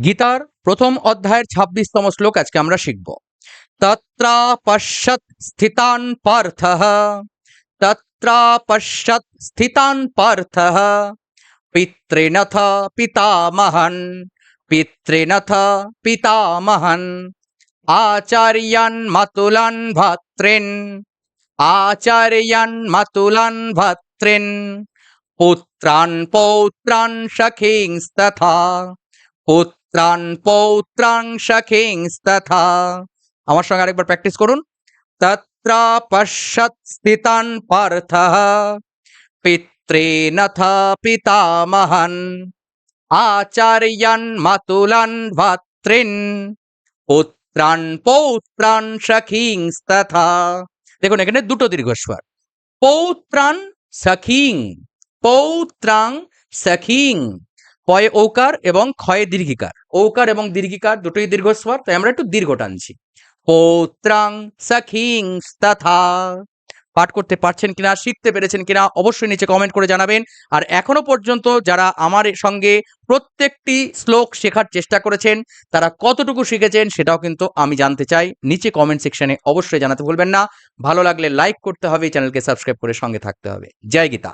গীতার প্রথম অধ্যায়ের ২৬তম শ্লোক আজকে আমরা শিখব। তত্রা পশ্যৎ স্থিতান পার্থঃ, তত্রা পশ্যৎ স্থিতান পার্থঃ, পিতৃনথ পিতামহন, পিতৃনথ পিতামহন, আচার্যান মাতুলান ভ্রাতৃন, আচার্যান মাতুলান ভ্রাতৃন, পুত্রান পৌত্রান সখিংস্তথা, পুত্রান পৌত্রাং সখিংস্তথা। আমার সঙ্গে আরেকবার প্র্যাকটিস করুন। তত্রা পশ্যৎ স্থিতান পার্থঃ, পিতৃনথ পিতামহন, আচার্যান মাতুলান ভ্রাতৃন, পুত্রান পৌত্রান সখিংস্তথা। দেখুন এখানে দুটো দীর্ঘস্বর, পৌত্রান সখিং, পৌত্রাং সখিং, পয়ে ঔকার এবং ক্ষয়ে দীর্ঘিকার, ঔকার এবং দীর্ঘিকার দুটোই দীর্ঘস্বর, তাই আমরা একটু দীর্ঘ টানছি। পৌত্রাং সখিংস্তথা। পাঠ করতে পারছেন কিনা, শিখতে পেরেছেন কিনা অবশ্যই নিচে কমেন্ট করে জানাবেন। আর এখনো পর্যন্ত যারা আমার সঙ্গে প্রত্যেকটি শ্লোক শেখার চেষ্টা করেছেন তারা কতটুকু শিখেছেন সেটাও কিন্তু আমি জানতে চাই। নিচে কমেন্ট সেকশনে অবশ্যই জানাতে ভুলবেন না। ভালো লাগলে লাইক করতে হবে, চ্যানেলকে সাবস্ক্রাইব করে সঙ্গে থাকতে হবে। জয় গীতা।